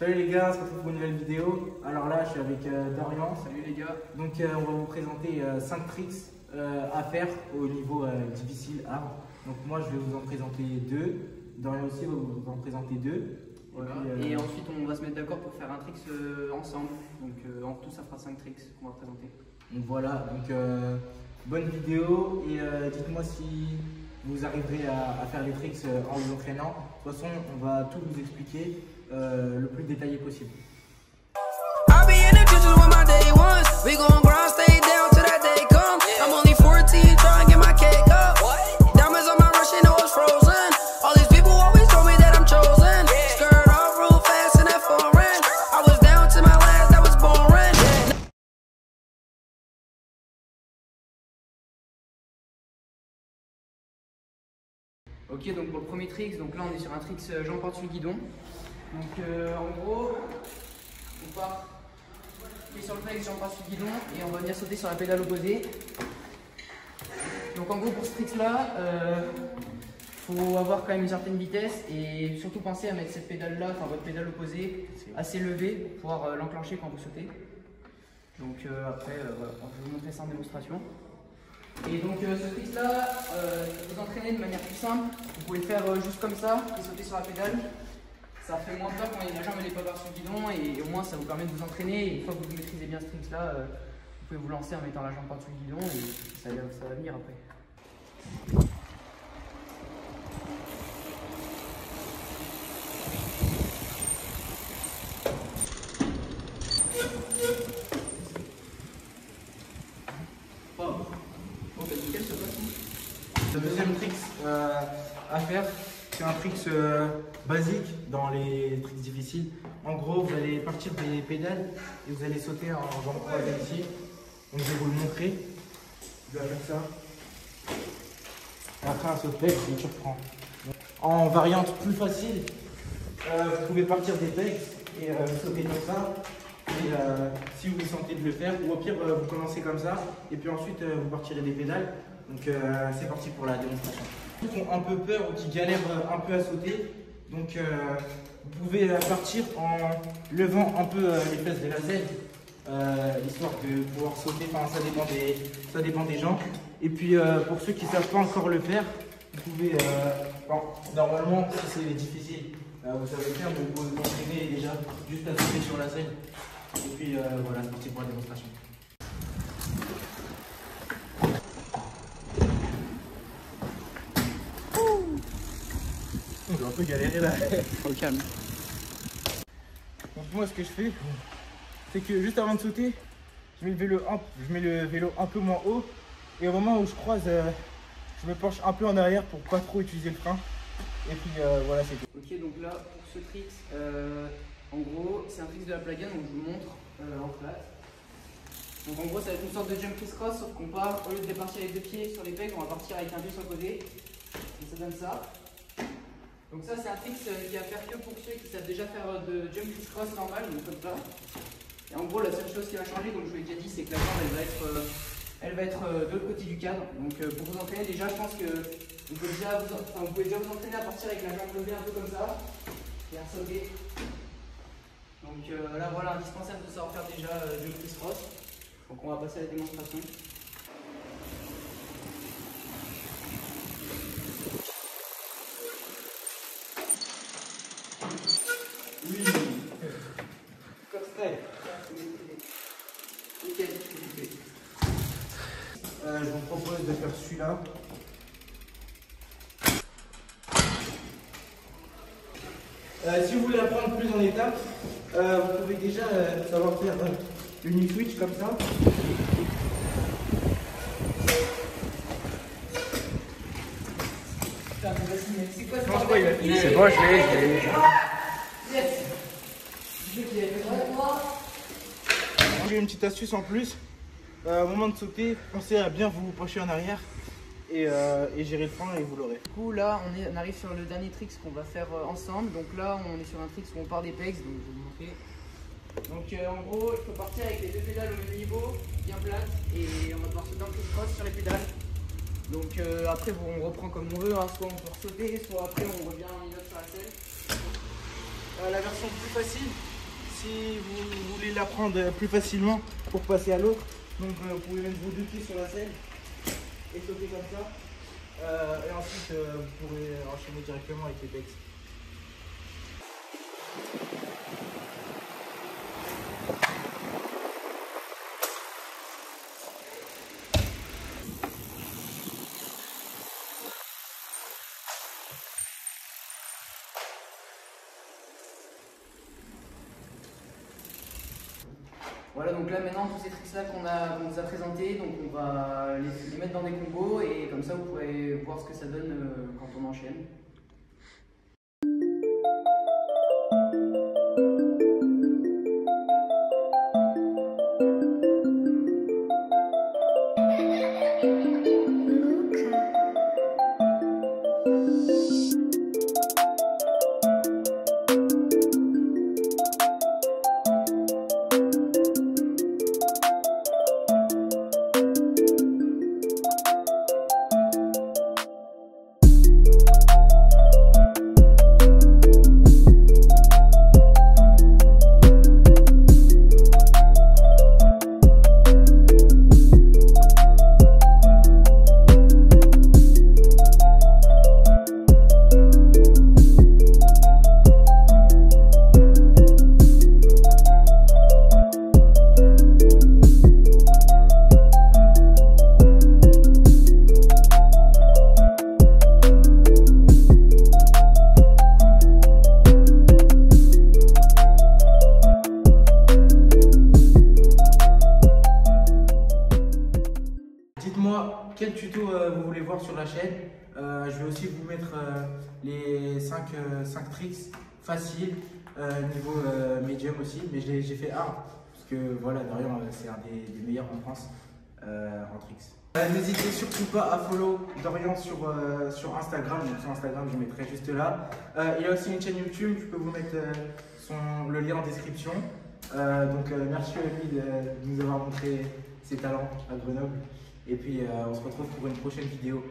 Salut les gars, on se retrouve pour une nouvelle vidéo. Alors là, je suis avec Dorian. Salut les gars. Donc on va vous présenter 5 tricks à faire au niveau difficile, hard. Donc moi, je vais vous en présenter 2. Dorian aussi va vous en présenter 2. Voilà. Et ensuite, on va se mettre d'accord pour faire un tricks ensemble. Donc en tout, ça fera 5 tricks qu'on va présenter. Donc voilà, donc bonne vidéo et dites-moi si vous arriverez à faire les tricks en vous entraînant. De toute façon, on va tout vous expliquer le plus détaillé possible. Ok, donc pour le premier tricks, donc là on est sur un tricks jambes par-dessus le guidon. Donc en gros, on part sur le tricks jambes par-dessus le guidon et on va venir sauter sur la pédale opposée. Donc en gros pour ce tricks là, faut avoir quand même une certaine vitesse et surtout penser à mettre cette pédale là, enfin votre pédale opposée, assez levée pour pouvoir l'enclencher quand vous sautez. Donc après, voilà, je vais vous montrer ça en démonstration. Et donc ce tricks là, vous entraîner de manière plus simple, vous pouvez le faire juste comme ça et sauter sur la pédale. Ça fait moins peur quand la jambe n'est pas par-dessus le guidon et au moins ça vous permet de vous entraîner. Et une fois que vous maîtrisez bien ce tricks là, vous pouvez vous lancer en mettant la jambe par-dessus le guidon et ça va venir après. Le deuxième trick à faire, c'est un trick basique dans les tricks difficiles. En gros, vous allez partir des pédales et vous allez sauter en jambes croisées ici. Donc, je vais vous le montrer. Vous allez faire ça. Et après, un saut de pegs, je reprends. En variante plus facile, vous pouvez partir des pegs et sauter comme ça. Et si vous sentez de le faire, ou au pire, vous commencez comme ça. Et puis ensuite, vous partirez des pédales. Donc c'est parti pour la démonstration. Ceux qui ont un peu peur ou qui galèrent un peu à sauter, donc vous pouvez partir en levant un peu les fesses de la selle, histoire de pouvoir sauter, enfin ça dépend des gens. Et puis pour ceux qui ne savent pas encore le faire, vous pouvez, normalement si c'est difficile, vous savez faire, mais vous pouvez vous entraîner déjà juste à sauter sur la selle. Et puis voilà, c'est parti pour la démonstration. Je vais un peu galérer là. Au calme. Donc moi ce que je fais, c'est que juste avant de sauter, je mets le vélo un peu moins haut. Et au moment où je croise, je me penche un peu en arrière pour pas trop utiliser le frein. Et puis voilà, c'est tout. Ok, donc là pour ce tricks, en gros c'est un tricks de la plugin, donc je vous montre en flat. Donc en gros ça va être une sorte de jump criss-cross, sauf qu'on part, au lieu de partir avec 2 pieds sur les pegs, on va partir avec un pied sur le côté. Et ça donne ça. Donc ça c'est un trick qui va faire que pour ceux qui savent déjà faire de jump criss-cross normal, donc comme ça. Et en gros la seule chose qui va changer, comme je vous l'ai déjà dit, c'est que la jambe elle va être de l'autre côté du cadre. Donc pour vous entraîner déjà, je pense que vous pouvez déjà vous entraîner à partir avec la jambe levée un peu comme ça et à sauter. Donc là voilà, indispensable de savoir faire déjà jump criss-cross. Donc on va passer à la démonstration. Oui. Comme style. Nickel. Je vous propose de faire celui-là. Si vous voulez apprendre plus en étapes, vous pouvez déjà savoir faire une knee switch comme ça. C'est quoi Je pense quoi, il a fini. C'est bon, je l'ai. Yes. J'ai une petite astuce en plus. Au moment de sauter, pensez à bien vous pencher en arrière et gérer le frein et vous l'aurez. Du coup là on arrive sur le dernier tricks qu'on va faire ensemble. Donc là on est sur un tricks où on part des pegs, donc je vais vous montrer. Donc en gros il faut partir avec les 2 pédales au même niveau, bien plates, et on va devoir sauter en criss-cross sur les pédales. Donc après on reprend comme on veut, hein. Soit on peut sauter, soit après on revient en minute sur la selle. la version plus facile si vous voulez l'apprendre plus facilement pour passer à l'autre. Donc vous pouvez mettre vos deux pieds sur la selle et sauter comme ça. Et ensuite vous pourrez enchaîner directement avec les pecs. Voilà, donc là maintenant tous ces tricks là qu'on vous a présentés, donc on va les mettre dans des combos et comme ça vous pourrez voir ce que ça donne quand on enchaîne. Dites-moi quel tuto vous voulez voir sur la chaîne. Je vais aussi vous mettre les 5 tricks faciles, niveau medium aussi, mais j'ai fait hard, parce que voilà, Dorian c'est un des meilleurs en France en tricks. N'hésitez surtout pas à follow Dorian sur Instagram, donc sur Instagram je mettrai juste là. Il a aussi une chaîne YouTube, je peux vous mettre le lien en description. Merci à lui de nous avoir montré ses talents à Grenoble. Et puis on se retrouve pour une prochaine vidéo.